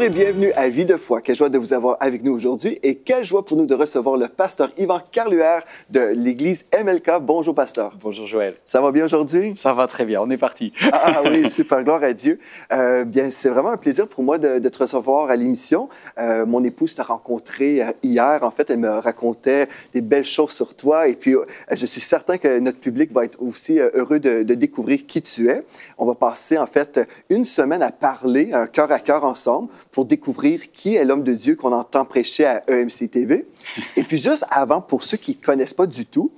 Bonjour et bienvenue à Vie de foi. Quelle joie de vous avoir avec nous aujourd'hui et quelle joie pour nous de recevoir le pasteur Yvan Carluère de l'Église MLK. Bonjour, pasteur. Bonjour, Joël. Ça va bien aujourd'hui? Ça va très bien, on est parti. Ah oui, super, gloire à Dieu. Bien, c'est vraiment un plaisir pour moi de te recevoir à l'émission. Mon épouse t'a rencontré hier. En fait, elle me racontait des belles choses sur toi et puis je suis certain que notre public va être aussi heureux de découvrir qui tu es. On va passer en fait une semaine à parler cœur à cœur ensemble pour découvrir qui est l'homme de Dieu qu'on entend prêcher à EMC TV. Et puis juste avant, pour ceux qui ne connaissent pas du tout,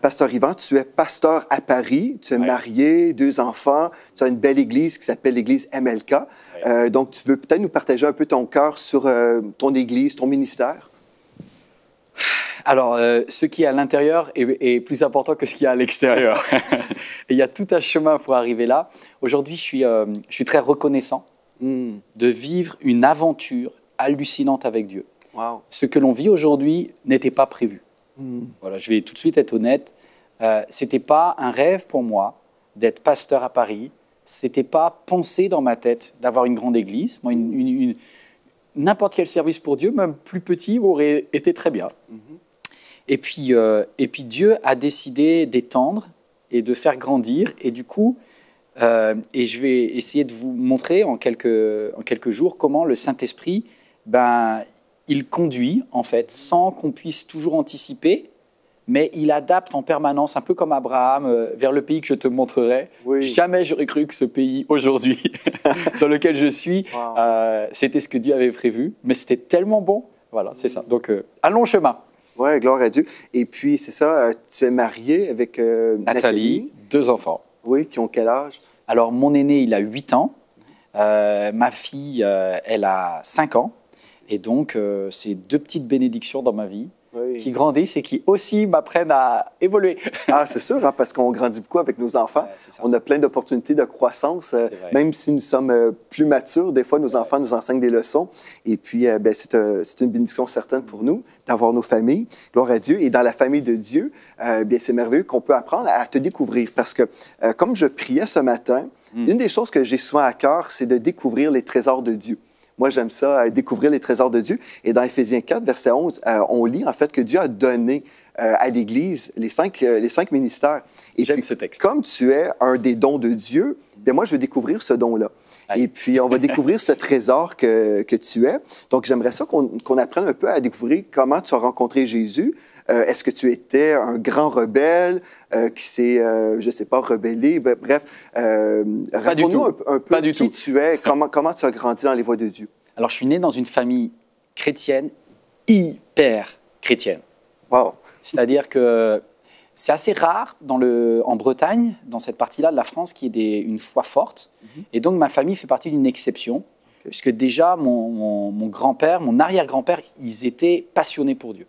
pasteur Yvan, tu es pasteur à Paris, tu es marié, 2 enfants, tu as une belle église qui s'appelle l'église MLK. Donc, tu veux peut-être nous partager un peu ton cœur sur ton église, ton ministère? Alors, ce qui est à l'intérieur est plus important que ce qui est à l'extérieur. Il y a tout un chemin pour arriver là. Aujourd'hui, je suis très reconnaissant de vivre une aventure hallucinante avec Dieu. Wow. Ce que l'on vit aujourd'hui n'était pas prévu. Voilà, je vais tout de suite être honnête. Ce n'était pas un rêve pour moi d'être pasteur à Paris. Ce n'était pas pensé dans ma tête d'avoir une grande église. Moi, n'importe quel service pour Dieu, même plus petit, aurait été très bien. Et puis Dieu a décidé d'étendre et de faire grandir. Et du coup, et je vais essayer de vous montrer en quelques jours comment le Saint-Esprit, il conduit, en fait, sans qu'on puisse toujours anticiper, mais il adapte en permanence, un peu comme Abraham, vers le pays que je te montrerai. Oui. Jamais j'aurais cru que ce pays, aujourd'hui, dans lequel je suis, c'était ce que Dieu avait prévu, mais c'était tellement bon. Voilà, c'est ça. Donc, un long chemin. Oui, gloire à Dieu. Et puis, c'est ça, tu es marié avec Nathalie, 2 enfants. Oui, qui ont quel âge? Alors, mon aîné, il a 8 ans. Ma fille, elle a 5 ans. Et donc, c'est 2 petites bénédictions dans ma vie qui grandissent et qui aussi m'apprennent à évoluer. Ah, c'est sûr, hein, parce qu'on grandit beaucoup avec nos enfants. On a plein d'opportunités de croissance. Même si nous sommes plus matures, des fois, nos enfants nous enseignent des leçons. Et puis, c'est une bénédiction certaine pour nous d'avoir nos familles. Gloire à Dieu. Et dans la famille de Dieu, c'est merveilleux qu'on peut apprendre à te découvrir. Parce que, comme je priais ce matin, une des choses que j'ai souvent à cœur, c'est de découvrir les trésors de Dieu. Moi, j'aime ça, découvrir les trésors de Dieu. Et dans Éphésiens 4, verset 11, on lit en fait que Dieu a donné à l'Église les 5 ministères. Et j'aime puis, ce texte. Comme tu es un des dons de Dieu, bien moi, je veux découvrir ce don-là. Et puis, on va découvrir ce trésor que tu es. Donc, j'aimerais ça qu'on apprenne un peu à découvrir comment tu as rencontré Jésus. Est-ce que tu étais un grand rebelle qui s'est, je ne sais pas, rebellé? Bref, raconte-nous un peu qui tu es, comment tu as grandi dans les voies de Dieu. Alors, je suis né dans une famille chrétienne, hyper chrétienne. Wow! C'est-à-dire que c'est assez rare en Bretagne, dans cette partie-là de la France, qu'il y ait une foi forte. Et donc, ma famille fait partie d'une exception, puisque déjà, mon grand-père, mon arrière-grand-père, ils étaient passionnés pour Dieu.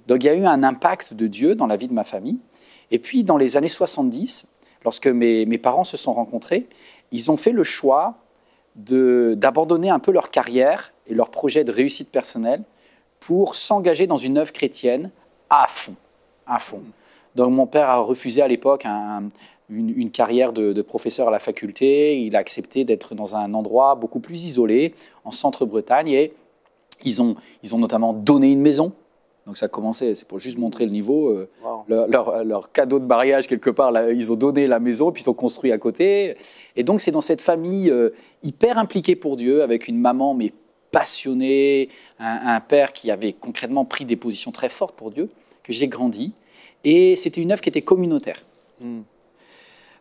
Donc, il y a eu un impact de Dieu dans la vie de ma famille. Et puis, dans les années 70, lorsque mes parents se sont rencontrés, ils ont fait le choix d'abandonner un peu leur carrière et leur projet de réussite personnelle pour s'engager dans une œuvre chrétienne à fond. À fond. Donc, mon père a refusé à l'époque une carrière de professeur à la faculté. Il a accepté d'être dans un endroit beaucoup plus isolé, en centre-Bretagne. Et ils ont notamment donné une maison. Donc, ça a commencé, c'est pour juste montrer le niveau. Leur cadeau de mariage, quelque part, là, ils ont donné la maison, puis ils ont construit à côté. Et donc, c'est dans cette famille hyper impliquée pour Dieu, avec une maman, mais passionnée, un père qui avait concrètement pris des positions très fortes pour Dieu, que j'ai grandi. Et c'était une œuvre qui était communautaire.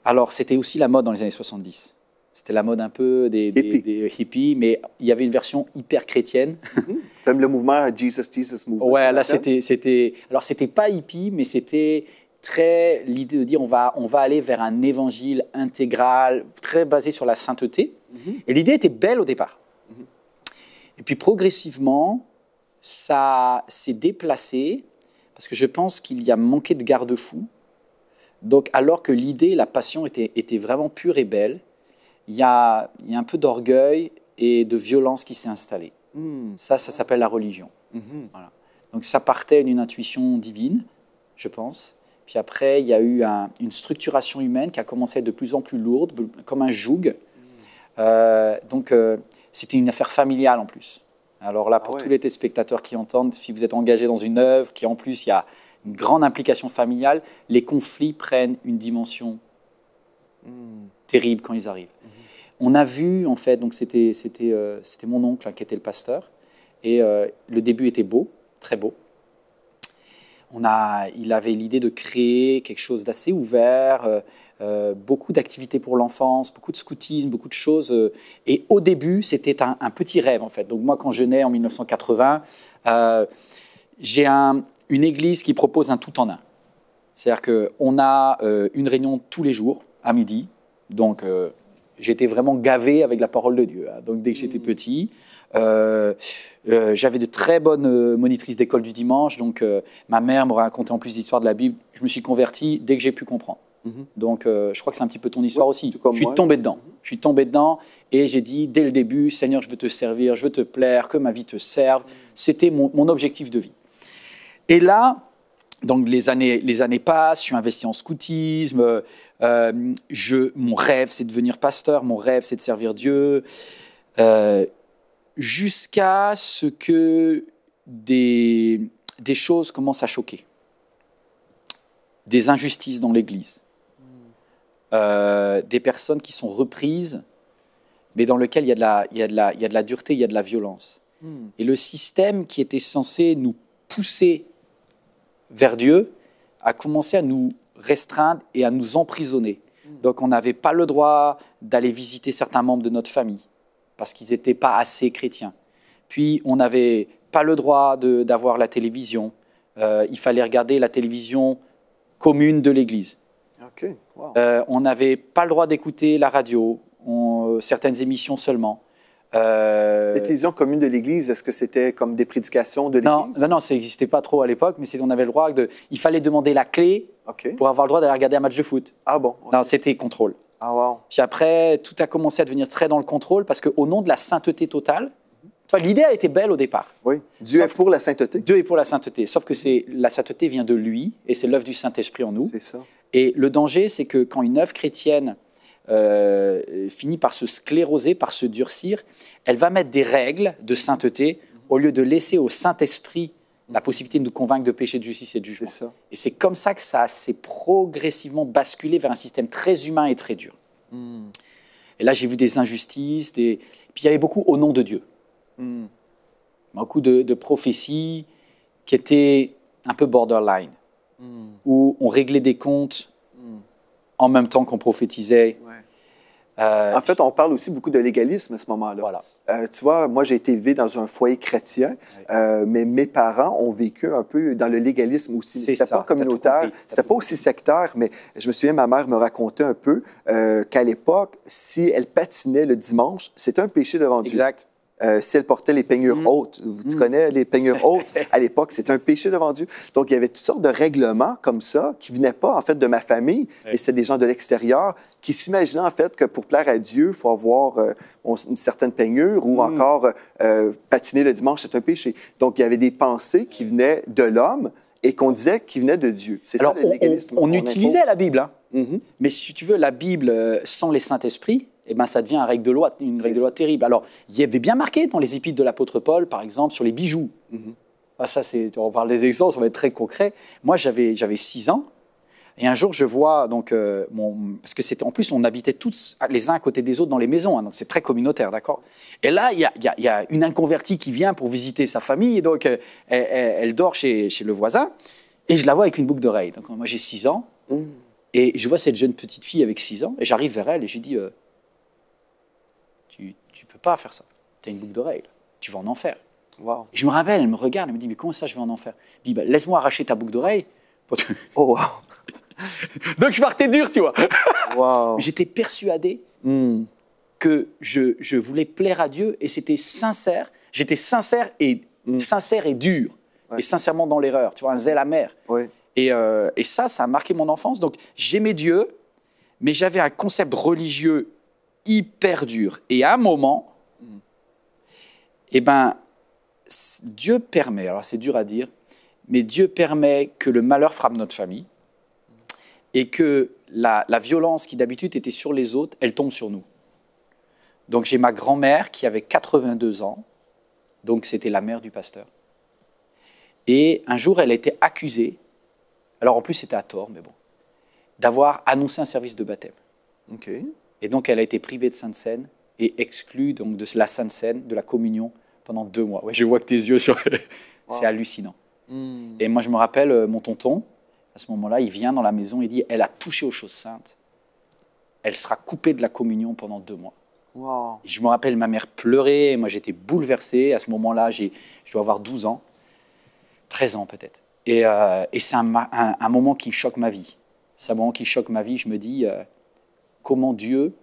Alors, c'était aussi la mode dans les années 70. C'était la mode un peu des hippies, mais il y avait une version hyper chrétienne. Comme le mouvement Jesus Movement. Ouais, là, alors, c'était pas hippie, mais c'était très l'idée de dire on va aller vers un évangile intégral, très basé sur la sainteté. Et l'idée était belle au départ. Et puis, progressivement, ça s'est déplacé parce que je pense qu'il y a manqué de garde-fous. Donc, alors que l'idée, la passion était vraiment pure et belle, il y a un peu d'orgueil et de violence qui s'est installée. Ça s'appelle la religion. Voilà. Donc, ça partait d'une intuition divine, je pense. Puis après, il y a eu une structuration humaine qui a commencé à être de plus en plus lourde, comme un joug. C'était une affaire familiale en plus. Alors là, pour tous les téléspectateurs qui entendent, si vous êtes engagé dans une œuvre, qui en plus, il y a une grande implication familiale, les conflits prennent une dimension terrible quand ils arrivent. On a vu, en fait, donc c'était mon oncle qui était le pasteur, et le début était beau, très beau. Il avait l'idée de créer quelque chose d'assez ouvert, beaucoup d'activités pour l'enfance, beaucoup de scoutisme, beaucoup de choses. Et au début, c'était un petit rêve, en fait. Donc moi, quand je nais en 1980, j'ai une église qui propose un tout en un. C'est-à-dire qu'on a une réunion tous les jours, à midi. Donc, j'étais vraiment gavé avec la parole de Dieu. Hein. Donc, dès que j'étais petit, j'avais de très bonnes monitrices d'école du dimanche. Donc, ma mère me racontait en plus l'histoire de la Bible. Je me suis converti dès que j'ai pu comprendre. Donc, je crois que c'est un petit peu ton histoire aussi. Je suis tombé dedans. Je suis tombé dedans et j'ai dit dès le début, Seigneur, je veux te servir, je veux te plaire, que ma vie te serve. C'était mon objectif de vie. Et là, donc les années passent, je suis investi en scoutisme, mon rêve c'est de devenir pasteur, mon rêve c'est de servir Dieu, jusqu'à ce que des choses commencent à choquer. Des injustices dans l'Église, des personnes qui sont reprises, mais dans lesquelles il y a de la dureté, il y a de la violence. Et le système qui était censé nous pousser vers Dieu, a commencé à nous restreindre et à nous emprisonner. Donc on n'avait pas le droit d'aller visiter certains membres de notre famille, parce qu'ils n'étaient pas assez chrétiens. Puis on n'avait pas le droit d'avoir la télévision. Il fallait regarder la télévision commune de l'Église. Okay. Wow. On n'avait pas le droit d'écouter la radio, certaines émissions seulement. Les télévisions communes de l'Église, est-ce que c'était comme des prédications de l'Église? Non, ça n'existait pas trop à l'époque, mais on avait le droit il fallait demander la clé pour avoir le droit d'aller regarder un match de foot. Ah bon? Okay. Non, c'était contrôle. Ah wow. Puis après, tout a commencé à devenir très dans le contrôle, parce qu'au nom de la sainteté totale, l'idée a été belle au départ. Oui, Dieu est pour la sainteté. Dieu est pour la sainteté, sauf que la sainteté vient de lui, et c'est l'œuvre du Saint-Esprit en nous. C'est ça. Et le danger, c'est que quand une œuvre chrétienne finit par se scléroser, par se durcir, elle va mettre des règles de sainteté au lieu de laisser au Saint-Esprit la possibilité de nous convaincre de péché, de justice et de jugement. C'est ça. Et c'est comme ça que ça s'est progressivement basculé vers un système très humain et très dur. Et là, j'ai vu des injustices, puis il y avait beaucoup au nom de Dieu. Beaucoup de prophéties qui étaient un peu borderline, où on réglait des comptes en même temps qu'on prophétisait. En fait, on parle aussi beaucoup de légalisme à ce moment-là. Voilà. Tu vois, moi, j'ai été élevé dans un foyer chrétien, mais mes parents ont vécu un peu dans le légalisme aussi. C'était pas communautaire, c'était pas aussi sectaire, mais je me souviens, ma mère me racontait un peu qu'à l'époque, si elle patinait le dimanche, c'était un péché devant Dieu. Exact. Si elle portait les peignures hautes, tu connais les peignures hautes, à l'époque, c'était un péché devant Dieu. Donc, il y avait toutes sortes de règlements comme ça qui ne venaient pas, en fait, de ma famille, mais c'est des gens de l'extérieur qui s'imaginaient, en fait, que pour plaire à Dieu, il faut avoir une certaine peignure ou encore patiner le dimanche, c'est un péché. Donc, il y avait des pensées qui venaient de l'homme et qu'on disait qui venaient de Dieu. C'est ça, le légalisme. On utilisait la Bible, hein. Mais si tu veux, la Bible sans les Saint-Esprits, eh ben, ça devient une règle de loi terrible. Alors, il y avait bien marqué dans les épîtres de l'apôtre Paul, par exemple, sur les bijoux. Ah, ça, on parle des exemples, on va être très concret. Moi, j'avais 6 ans, et un jour, je vois, donc, parce que c'était, en plus, on habitait tous les uns à côté des autres dans les maisons, hein, donc c'est très communautaire, d'accord? Et là, il y a une inconvertie qui vient pour visiter sa famille, et donc, elle dort chez le voisin, et je la vois avec une boucle d'oreille. Donc, moi, j'ai 6 ans, et je vois cette jeune petite fille avec 6 ans, et j'arrive vers elle, et je lui dis... Tu peux pas faire ça. Tu as une boucle d'oreille. Tu vas en enfer. Wow. Et je me rappelle, elle me regarde, elle me dit, mais comment ça, je vais en enfer? Je dis, laisse-moi arracher ta boucle d'oreille. Oh, wow. Donc, je partais dur, tu vois. Wow. J'étais persuadé que je voulais plaire à Dieu et c'était sincère. J'étais sincère et dur. Et sincèrement dans l'erreur. Tu vois, un zèle amer. Et ça a marqué mon enfance. Donc, j'aimais Dieu, mais j'avais un concept religieux hyper dur. Et à un moment, eh ben, Dieu permet, alors c'est dur à dire, mais Dieu permet que le malheur frappe notre famille et que la violence qui d'habitude était sur les autres, elle tombe sur nous. Donc j'ai ma grand-mère qui avait 82 ans, donc c'était la mère du pasteur. Et un jour, elle a été accusée, alors en plus c'était à tort, mais bon, d'avoir annoncé un service de baptême. OK. Et donc elle a été privée de Sainte Seine et exclue donc, de la Sainte Seine, de la communion, pendant 2 mois. Ouais, je vois que tes yeux sont... C'est hallucinant. Et moi je me rappelle, mon tonton, à ce moment-là, il vient dans la maison et dit, elle a touché aux choses saintes, elle sera coupée de la communion pendant 2 mois. Wow. Et je me rappelle, ma mère pleurait, et moi j'étais bouleversé. À ce moment-là, je dois avoir 12 ans, 13 ans peut-être. Et c'est un moment qui choque ma vie. C'est un moment qui choque ma vie. Je me dis, comment Dieu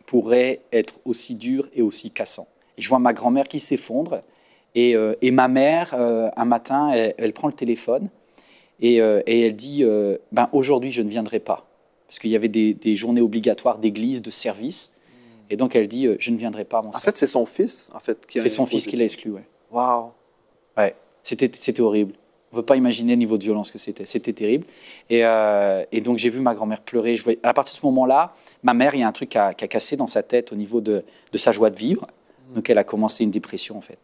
pourrait être aussi dur et aussi cassant. Et je vois ma grand-mère qui s'effondre. Et ma mère, un matin, elle prend le téléphone et elle dit, ben, aujourd'hui, je ne viendrai pas. Parce qu'il y avait des journées obligatoires d'église, de service. Et donc, elle dit, je ne viendrai pas, mon En fait, c'est son fils, en fait, qui a C'est son fils imposé qui ça. l'a exclu, ouais. Wow. Ouais, c'était horrible. On ne peut pas imaginer le niveau de violence que c'était. C'était terrible. Et donc, j'ai vu ma grand-mère pleurer. À partir de ce moment-là, ma mère, il y a un truc qui a cassé dans sa tête au niveau de sa joie de vivre. Donc, elle a commencé une dépression, en fait.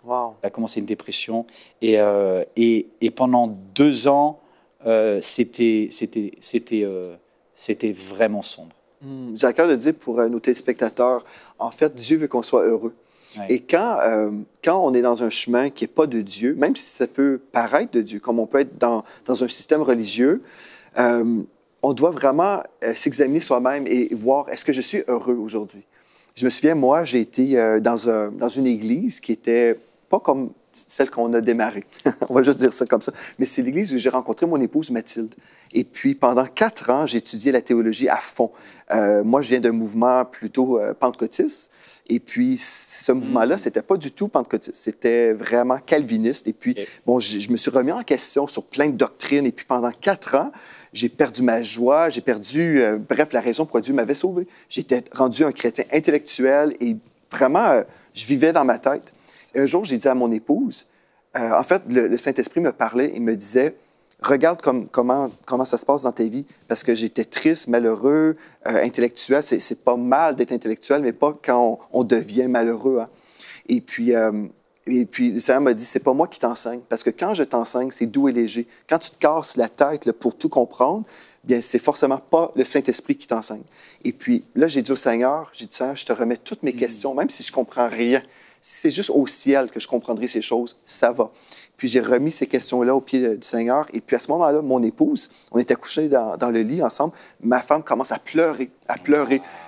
Wow. Elle a commencé une dépression. Et pendant 2 ans, c'était vraiment sombre. J'ai à cœur de dire pour nos téléspectateurs, en fait, Dieu veut qu'on soit heureux. Ouais. Et quand on est dans un chemin qui n'est pas de Dieu, même si ça peut paraître de Dieu, comme on peut être dans un système religieux, on doit vraiment s'examiner soi-même et voir, est-ce que je suis heureux aujourd'hui? Je me souviens, moi, j'ai été dans une église qui était pas comme celle qu'on a démarrée. On va juste dire ça comme ça. Mais c'est l'église où j'ai rencontré mon épouse Mathilde. Et puis, pendant 4 ans, j'ai étudié la théologie à fond. Moi, je viens d'un mouvement plutôt pentecôtiste. Et puis, ce mouvement-là, c'était pas du tout pentecôtiste. C'était vraiment calviniste. Et puis, bon, je me suis remis en question sur plein de doctrines. Et puis, pendant 4 ans, j'ai perdu ma joie, j'ai perdu, bref, la raison pourquoi Dieu m'avait sauvé. J'étais rendu un chrétien intellectuel et vraiment, je vivais dans ma tête. Et un jour, j'ai dit à mon épouse, en fait, le Saint-Esprit me parlait et me disait, regarde comment ça se passe dans ta vie, parce que j'étais triste, malheureux, intellectuel. C'est pas mal d'être intellectuel, mais pas quand on devient malheureux. Hein. Et puis, le Seigneur m'a dit, c'est pas moi qui t'enseigne, parce que quand je t'enseigne, c'est doux et léger. Quand tu te casses la tête là, pour tout comprendre, bien, c'est forcément pas le Saint-Esprit qui t'enseigne. Et puis, là, j'ai dit au Seigneur, Seigneur, je te remets toutes mes questions, même si je comprends rien. Si c'est juste au ciel que je comprendrai ces choses, ça va. Puis j'ai remis ces questions-là au pied du Seigneur. Et puis à ce moment-là, mon épouse, on était couchés dans le lit ensemble. Ma femme commence à pleurer,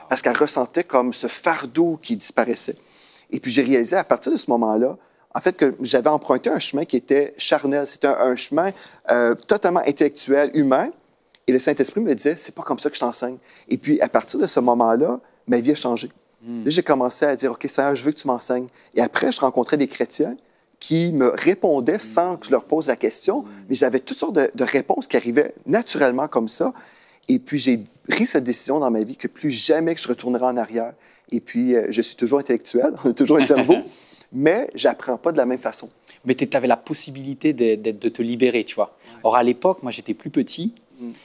parce qu'elle ressentait comme ce fardeau qui disparaissait. Et puis j'ai réalisé à partir de ce moment-là, en fait, que j'avais emprunté un chemin qui était charnel. C'était un chemin totalement intellectuel, humain. Et le Saint-Esprit me disait, c'est pas comme ça que je t'enseigne. Et puis à partir de ce moment-là, ma vie a changé. Là, j'ai commencé à dire, OK, Seigneur, je veux que tu m'enseignes. Et après, je rencontrais des chrétiens qui me répondaient sans que je leur pose la question, mais j'avais toutes sortes de réponses qui arrivaient naturellement comme ça. Et puis, j'ai pris cette décision dans ma vie que plus jamais que je retournerai en arrière. Et puis, je suis toujours intellectuel, on a toujours un cerveau, mais j'apprends pas de la même façon. Mais tu avais la possibilité de te libérer, tu vois. Ouais. Or, à l'époque, moi, j'étais plus petit.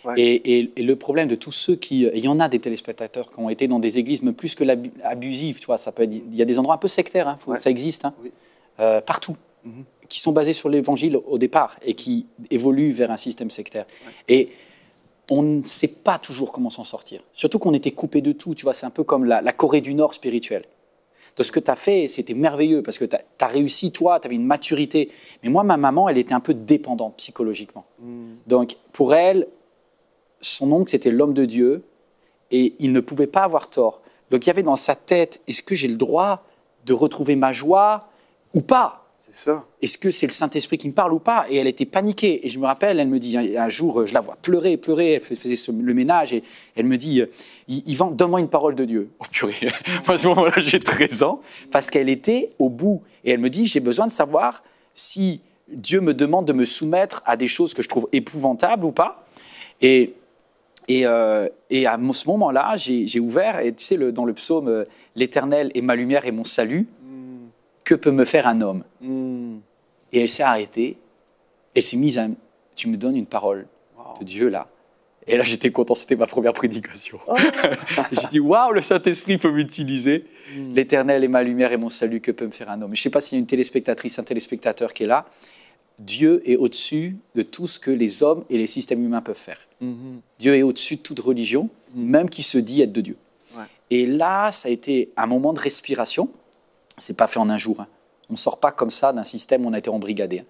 Ouais. Et le problème de tous ceux qui... Il y en a des téléspectateurs qui ont été dans des églises, même plus que abusives, tu vois. Ça peut être, il y a des endroits un peu sectaires, hein, ça existe, hein, partout, qui sont basés sur l'évangile au départ et qui évoluent vers un système sectaire. Ouais. Et on ne sait pas toujours comment s'en sortir. Surtout qu'on était coupé de tout, tu vois. C'est un peu comme la Corée du Nord spirituelle. De ce que tu as fait, c'était merveilleux parce que tu as réussi, toi, tu avais une maturité. Mais moi, ma maman, elle était un peu dépendante psychologiquement. Donc, pour elle, son oncle, c'était l'homme de Dieu et il ne pouvait pas avoir tort. Donc, il y avait dans sa tête, est-ce que j'ai le droit de retrouver ma joie ou pas? C'est ça. Est-ce que c'est le Saint-Esprit qui me parle ou pas? Et elle était paniquée. Et je me rappelle, elle me dit, un jour, je la vois pleurer, elle faisait le ménage et elle me dit, Yvan, donne-moi une parole de Dieu. Oh purée, moi à ce moment-là, j'ai 13 ans, parce qu'elle était au bout. Et elle me dit, j'ai besoin de savoir si Dieu me demande de me soumettre à des choses que je trouve épouvantables ou pas. Et à ce moment-là, j'ai ouvert, et tu sais, dans le psaume « L'Éternel est ma lumière et mon salut », que peut me faire un homme? Et elle s'est arrêtée, elle s'est mise à... Tu me donnes une parole de Dieu, là. Et là, j'étais content, c'était ma première prédication. Oh. J'ai dit, waouh, le Saint-Esprit peut m'utiliser. L'Éternel est ma lumière et mon salut, que peut me faire un homme? Je ne sais pas s'il y a une téléspectatrice, un téléspectateur qui est là. Dieu est au-dessus de tout ce que les hommes et les systèmes humains peuvent faire. Dieu est au-dessus de toute religion, même qui se dit être de Dieu. Ouais. Et là, ça a été un moment de respiration. Ce n'est pas fait en un jour. Hein. On ne sort pas comme ça d'un système où on a été embrigadé. Hein.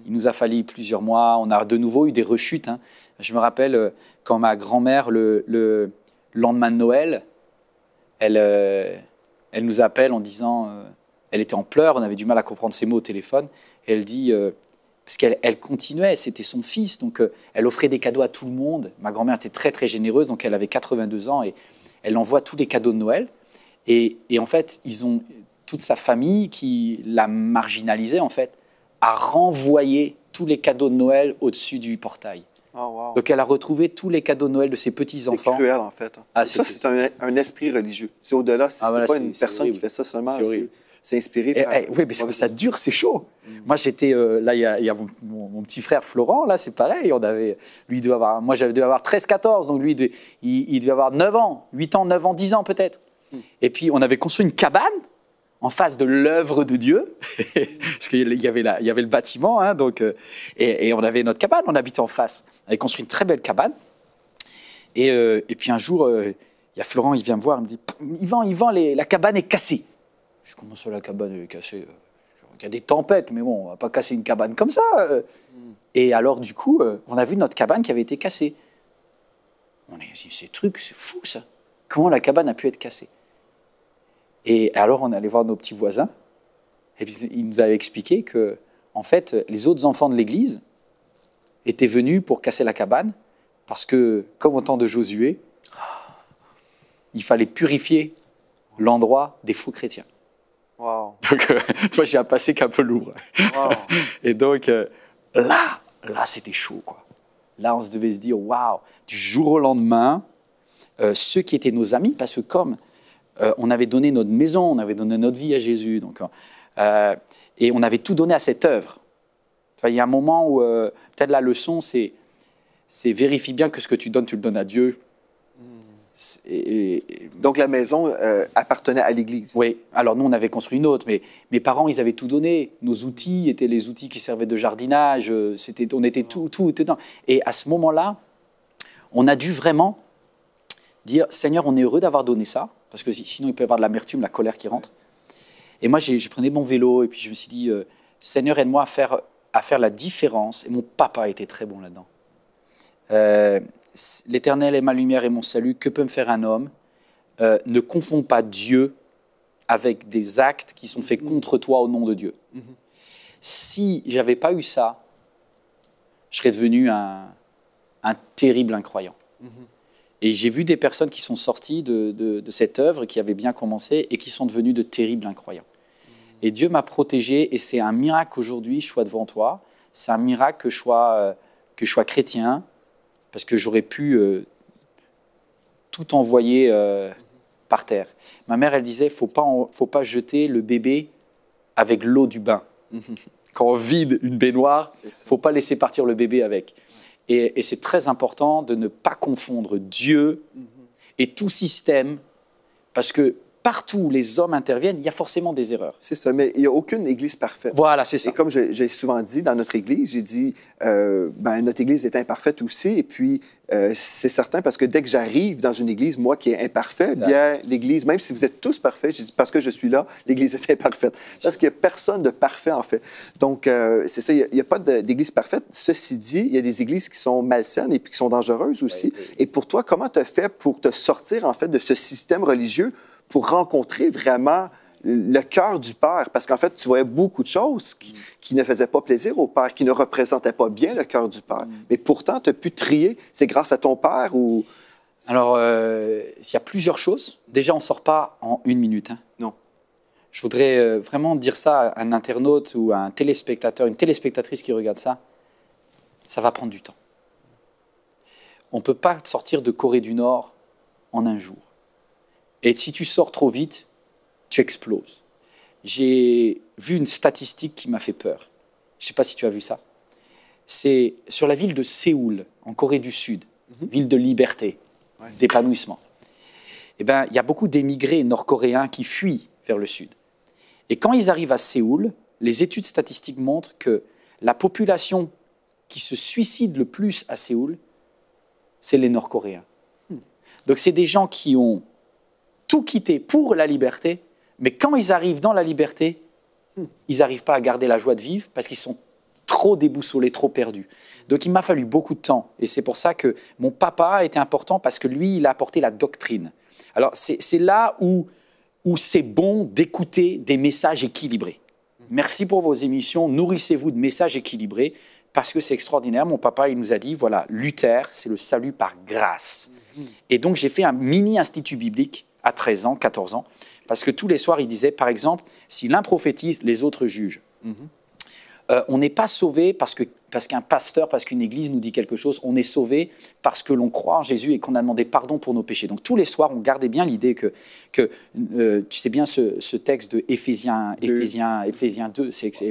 Il nous a fallu plusieurs mois. On a de nouveau eu des rechutes. Hein. Je me rappelle quand ma grand-mère, le lendemain de Noël, elle nous appelle en disant... elle était en pleurs, on avait du mal à comprendre ses mots au téléphone. Et elle dit... parce qu'elle continuait, c'était son fils, donc elle offrait des cadeaux à tout le monde. Ma grand-mère était très, très généreuse, donc elle avait 82 ans et elle envoie tous les cadeaux de Noël. Et en fait, toute sa famille qui la marginalisait, en fait, a renvoyé tous les cadeaux de Noël au-dessus du portail. Oh, wow. Donc elle a retrouvé tous les cadeaux de Noël de ses petits-enfants. C'est cruel, en fait. Ah, ça, c'est un esprit religieux. C'est au-delà, c'est voilà, pas une personne qui fait ça seulement. C'est inspiré par... oui, mais ça dure, c'est chaud. Moi, j'étais... là, il y a mon petit frère Florent, là, c'est pareil. Lui, devait avoir... Moi, j'avais dû avoir 13-14, donc lui, il devait avoir 9 ans, 8 ans, 9 ans, 10 ans peut-être. Et puis, on avait construit une cabane en face de l'œuvre de Dieu, parce qu'il y avait le bâtiment, hein, donc, et on avait notre cabane, on habitait en face. On avait construit une très belle cabane. Et puis, un jour, il y a Florent, il vient me voir, il me dit « Yvan, la cabane est cassée. » Je dis, comment ça, la cabane est cassée? Il y a des tempêtes, mais bon, on ne va pas casser une cabane comme ça. Et alors, du coup, on a vu notre cabane qui avait été cassée. On a dit, ces trucs, c'est fou, ça. Comment la cabane a pu être cassée? Et alors, on allait voir nos petits voisins. Et puis, ils nous avaient expliqué que, en fait, les autres enfants de l'église étaient venus pour casser la cabane parce que, comme au temps de Josué, il fallait purifier l'endroit des faux chrétiens. Wow. Donc, toi, j'ai un passé qu'un peu lourd. Wow. Et donc, là, c'était chaud, quoi. Là, on se devait se dire, waouh, du jour au lendemain, ceux qui étaient nos amis, parce que comme on avait donné notre maison, on avait donné notre vie à Jésus, donc, et on avait tout donné à cette œuvre. Enfin, il y a un moment où, peut-être la leçon, c'est vérifie bien que ce que tu le donnes à Dieu. Donc la maison appartenait à l'Église. Oui, alors nous on avait construit une autre, mais mes parents ils avaient tout donné. Nos outils étaient les outils qui servaient de jardinage, on était tout était dedans. Et à ce moment-là, on a dû vraiment dire Seigneur, on est heureux d'avoir donné ça, parce que sinon il peut y avoir de l'amertume, la colère qui rentre. Et moi je prenais mon vélo et puis je me suis dit Seigneur, aide-moi à faire la différence. Et mon papa était très bon là-dedans. L'Éternel est ma lumière et mon salut, que peut me faire un homme? Ne confonds pas Dieu avec des actes qui sont faits contre toi au nom de Dieu. Si je n'avais pas eu ça, je serais devenu un terrible incroyant. Et j'ai vu des personnes qui sont sorties de cette œuvre, qui avaient bien commencé, et qui sont devenues de terribles incroyants. Et Dieu m'a protégé, et c'est un miracle qu'aujourd'hui je sois devant toi. C'est un miracle que je sois chrétien, parce que j'aurais pu tout envoyer par terre. Ma mère, elle disait, faut pas jeter le bébé avec l'eau du bain. Quand on vide une baignoire, faut pas laisser partir le bébé avec. Et c'est très important de ne pas confondre Dieu et tout système, parce que partout où les hommes interviennent, il y a forcément des erreurs. C'est ça, mais il n'y a aucune église parfaite. Voilà, c'est ça. Et comme j'ai souvent dit dans notre église, j'ai dit, notre église est imparfaite aussi, et puis c'est certain parce que dès que j'arrive dans une église, moi qui est imparfait, bien l'église, même si vous êtes tous parfaits, je dis parce que je suis là, l'église est imparfaite. Parce qu'il n'y a personne de parfait, en fait. Donc, c'est ça, il n'y a pas d'église parfaite. Ceci dit, il y a des églises qui sont malsaines et puis qui sont dangereuses aussi. Oui. Et pour toi, comment tu as fait pour te sortir, en fait, de ce système religieux pour rencontrer vraiment le cœur du Père? Parce qu'en fait, tu voyais beaucoup de choses qui ne faisaient pas plaisir au Père, qui ne représentaient pas bien le cœur du Père. Mais pourtant, tu as pu trier. C'est grâce à ton Père ou... Alors, il y a plusieurs choses. Déjà, on ne sort pas en 1 minute. Hein. Non. Je voudrais vraiment dire ça à un internaute ou à un téléspectateur, une téléspectatrice qui regarde ça. Ça va prendre du temps. On ne peut pas sortir de Corée du Nord en 1 jour. Et si tu sors trop vite, tu exploses. J'ai vu une statistique qui m'a fait peur. Je ne sais pas si tu as vu ça. C'est sur la ville de Séoul, en Corée du Sud. ville de liberté, d'épanouissement. Eh bien, il y a beaucoup d'émigrés nord-coréens qui fuient vers le sud. Et quand ils arrivent à Séoul, les études statistiques montrent que la population qui se suicide le plus à Séoul, c'est les Nord-Coréens. Donc, c'est des gens qui ont tout quitté pour la liberté, mais quand ils arrivent dans la liberté, ils n'arrivent pas à garder la joie de vivre parce qu'ils sont trop déboussolés, trop perdus. Donc, il m'a fallu beaucoup de temps. Et c'est pour ça que mon papa était important parce que lui, il a apporté la doctrine. Alors, c'est là où c'est bon d'écouter des messages équilibrés. Merci pour vos émissions. Nourrissez-vous de messages équilibrés parce que c'est extraordinaire. Mon papa, il nous a dit, voilà, Luther, c'est le salut par grâce. Et donc, j'ai fait un mini-institut biblique à 13 ans, 14 ans, parce que tous les soirs, il disait, par exemple, si l'un prophétise, les autres jugent. On n'est pas sauvé parce qu'un pasteur, parce qu'une église nous dit quelque chose. On est sauvé parce que l'on croit en Jésus et qu'on a demandé pardon pour nos péchés. Donc tous les soirs, on gardait bien l'idée que tu sais bien ce texte de Éphésiens 2.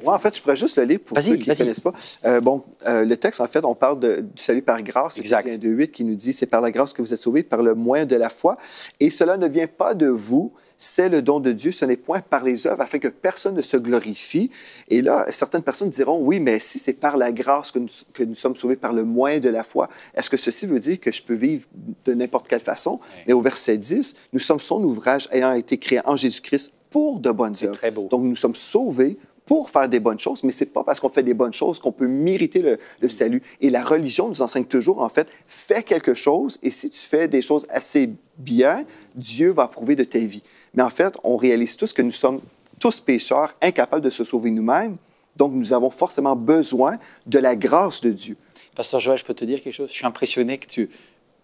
Moi, en fait, je pourrais juste le lire pour ceux qui ne connaissent pas. Le texte, en fait, on parle du salut par grâce. Éphésiens 2:8 qui nous dit, c'est par la grâce que vous êtes sauvés, par le moyen de la foi. Et cela ne vient pas de vous, c'est le don de Dieu, ce n'est point par les œuvres, afin que personne ne se glorifie. Et là, certaines personnes diront, oui, mais si c'est par la grâce que nous sommes sauvés par le moyen de la foi, est-ce que ceci veut dire que je peux vivre de n'importe quelle façon? Mais au verset 10, nous sommes son ouvrage ayant été créé en Jésus-Christ pour de bonnes œuvres. Très beau. Donc, nous sommes sauvés pour faire des bonnes choses, mais ce n'est pas parce qu'on fait des bonnes choses qu'on peut mériter le salut. Et la religion nous enseigne toujours, en fait, fais quelque chose, et si tu fais des choses assez bien, Dieu va approuver de ta vie. Mais en fait, on réalise tous que nous sommes tous pécheurs, incapables de se sauver nous-mêmes, donc nous avons forcément besoin de la grâce de Dieu. Pasteur Joël, je peux te dire quelque chose? Je suis impressionné que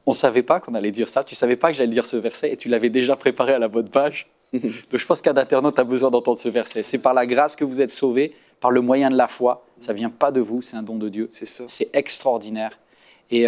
on ne savait pas qu'on allait dire ça, tu ne savais pas que j'allais lire ce verset, et tu l'avais déjà préparé à la bonne page. Donc je pense qu'un internaute a besoin d'entendre ce verset. C'est par la grâce que vous êtes sauvés, par le moyen de la foi. Ça ne vient pas de vous, c'est un don de Dieu. C'est ça. C'est extraordinaire. Et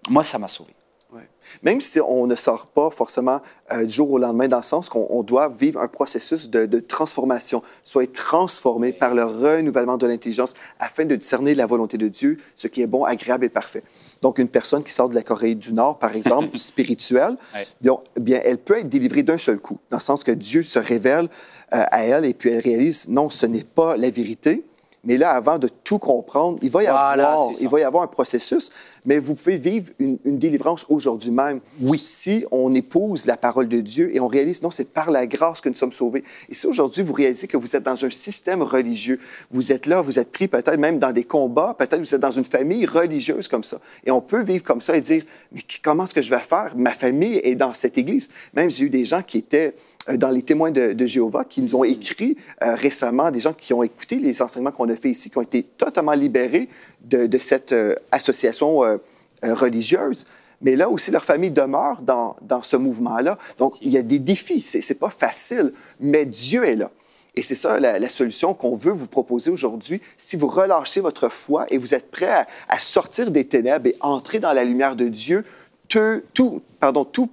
moi, ça m'a sauvé. Ouais. Même si on ne sort pas forcément du jour au lendemain, dans le sens qu'on doit vivre un processus de transformation, soit être transformé par le renouvellement de l'intelligence afin de discerner la volonté de Dieu, ce qui est bon, agréable et parfait. Donc, une personne qui sort de la Corée du Nord, par exemple, spirituelle, bien, elle peut être délivrée d'un seul coup, dans le sens que Dieu se révèle à elle et puis elle réalise, non, ce n'est pas la vérité. Mais là, avant de tout comprendre, il va y avoir un processus, mais vous pouvez vivre une délivrance aujourd'hui même. Oui. Si on épouse la parole de Dieu et on réalise, non, c'est par la grâce que nous sommes sauvés. Et si aujourd'hui, vous réalisez que vous êtes dans un système religieux, vous êtes là, vous êtes pris peut-être même dans des combats, peut-être vous êtes dans une famille religieuse comme ça. Et on peut vivre comme ça et dire, mais comment est-ce que je vais faire? Ma famille est dans cette église. Même j'ai eu des gens qui étaient dans les témoins de Jéhovah qui nous ont écrit récemment, des gens qui ont écouté les enseignements qu'on a fait ici, qui ont été totalement libérés de cette association religieuse. Mais là aussi, leur famille demeure dans ce mouvement-là. Donc, il y a des défis. C'est pas facile, mais Dieu est là. Et c'est ça la solution qu'on veut vous proposer aujourd'hui. Si vous relâchez votre foi et vous êtes prêt à sortir des ténèbres et entrer dans la lumière de Dieu, tout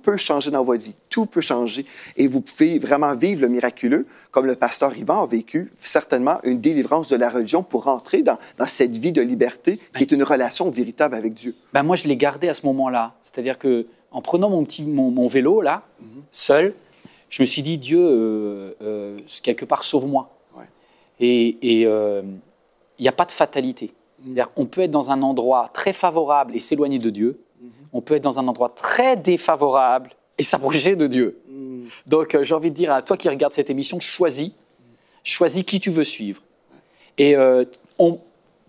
peut changer dans votre vie. Tout peut changer. Et vous pouvez vraiment vivre le miraculeux, comme le pasteur Yvan a vécu, certainement une délivrance de la religion pour entrer dans cette vie de liberté qui est une relation véritable avec Dieu. Ben moi, je l'ai gardé à ce moment-là. C'est-à-dire qu'en prenant mon vélo, là, seul, je me suis dit, Dieu, quelque part, sauve-moi. Ouais. Et il n'y a pas de fatalité. C'est-à-dire, on peut être dans un endroit très favorable et s'éloigner de Dieu. On peut être dans un endroit très défavorable et s'approcher de Dieu. Donc, j'ai envie de dire à toi qui regardes cette émission, choisis qui tu veux suivre. Et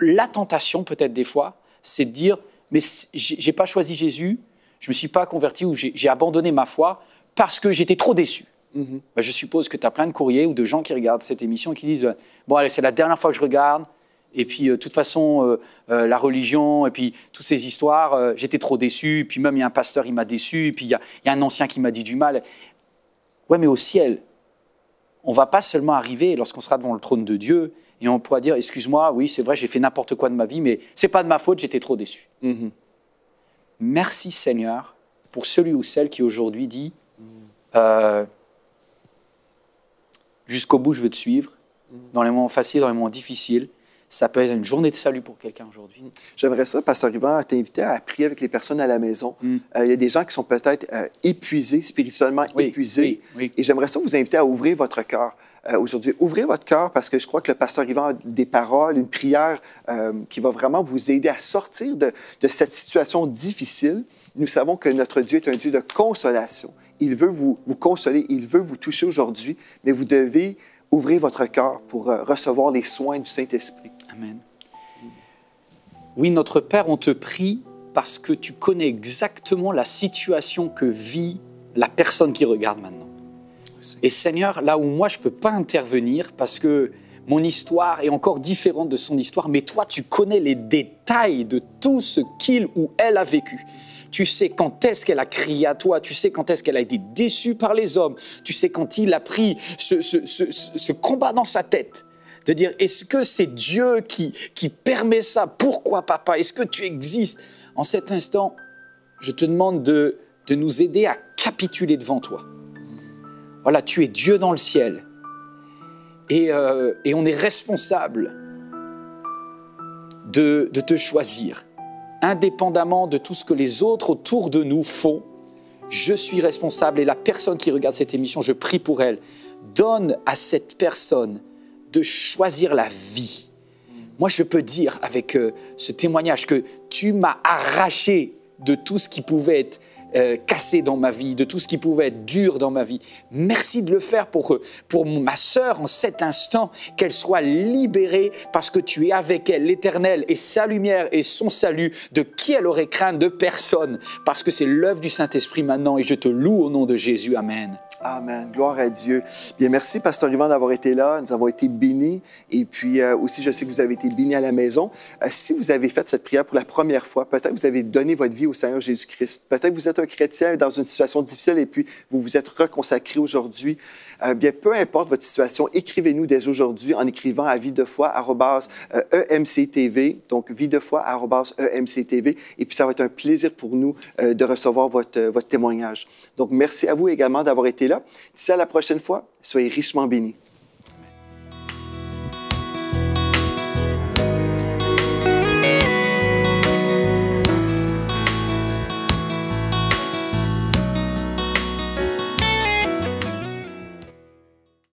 la tentation, peut-être des fois, c'est de dire, mais j'ai pas choisi Jésus, je me suis pas converti ou j'ai abandonné ma foi parce que j'étais trop déçu. Ben, je suppose que tu as plein de courriers ou de gens qui regardent cette émission et qui disent, bon, allez, c'est la dernière fois que je regarde. Et puis, de toute façon, la religion, et puis toutes ces histoires, j'étais trop déçu. Puis même, il y a un pasteur, il m'a déçu. Et puis, il y a un ancien qui m'a dit du mal. Ouais, mais au ciel, on ne va pas seulement arriver lorsqu'on sera devant le trône de Dieu et on pourra dire, excuse-moi, oui, c'est vrai, j'ai fait n'importe quoi de ma vie, mais ce n'est pas de ma faute, j'étais trop déçu. Merci Seigneur pour celui ou celle qui aujourd'hui dit, jusqu'au bout, je veux te suivre, dans les moments faciles, dans les moments difficiles. Ça peut être une journée de salut pour quelqu'un aujourd'hui. J'aimerais ça, Pasteur Yvan, t'inviter à prier avec les personnes à la maison. Il y a des gens qui sont peut-être épuisés, spirituellement épuisés. Oui. Et j'aimerais ça vous inviter à ouvrir votre cœur. Aujourd'hui, ouvrez votre cœur parce que je crois que le pasteur Yvan a des paroles, une prière qui va vraiment vous aider à sortir de cette situation difficile. Nous savons que notre Dieu est un Dieu de consolation. Il veut vous consoler, il veut vous toucher aujourd'hui, mais vous devez ouvrir votre cœur pour recevoir les soins du Saint-Esprit. Amen. Oui, notre Père, on te prie parce que tu connais exactement la situation que vit la personne qui regarde maintenant. Et Seigneur, là où moi je ne peux pas intervenir parce que mon histoire est encore différente de son histoire, mais toi tu connais les détails de tout ce qu'il ou elle a vécu. Tu sais quand est-ce qu'elle a crié à toi, tu sais quand est-ce qu'elle a été déçue par les hommes, tu sais quand il a pris ce combat dans sa tête, de dire est-ce que c'est Dieu qui permet ça? Pourquoi papa? Est-ce que tu existes? En cet instant, je te demande de nous aider à capituler devant toi. Voilà, tu es Dieu dans le ciel et on est responsable de te choisir. Indépendamment de tout ce que les autres autour de nous font, je suis responsable et la personne qui regarde cette émission, je prie pour elle. Donne à cette personne de choisir la vie. Moi, je peux dire avec ce témoignage que tu m'as arraché de tout ce qui pouvait être cassé dans ma vie, de tout ce qui pouvait être dur dans ma vie. Merci de le faire pour ma sœur en cet instant, qu'elle soit libérée parce que tu es avec elle, l'Éternel et sa lumière et son salut, de qui elle aurait crainte, de personne, parce que c'est l'œuvre du Saint-Esprit maintenant et je te loue au nom de Jésus. Amen. Amen. Gloire à Dieu. Bien, merci, Pasteur Yvan, d'avoir été là. Nous avons été bénis. Et puis aussi, je sais que vous avez été bénis à la maison. Si vous avez fait cette prière pour la première fois, peut-être vous avez donné votre vie au Seigneur Jésus-Christ. Peut-être vous êtes un chrétien dans une situation difficile et puis vous vous êtes reconsacré aujourd'hui. Bien, peu importe votre situation, écrivez-nous dès aujourd'hui en écrivant à videfoi@emctv. Donc, videfoi@emctv. Et puis, ça va être un plaisir pour nous de recevoir votre témoignage. Donc, merci à vous également d'avoir été là. D'ici à la prochaine fois, soyez richement bénis.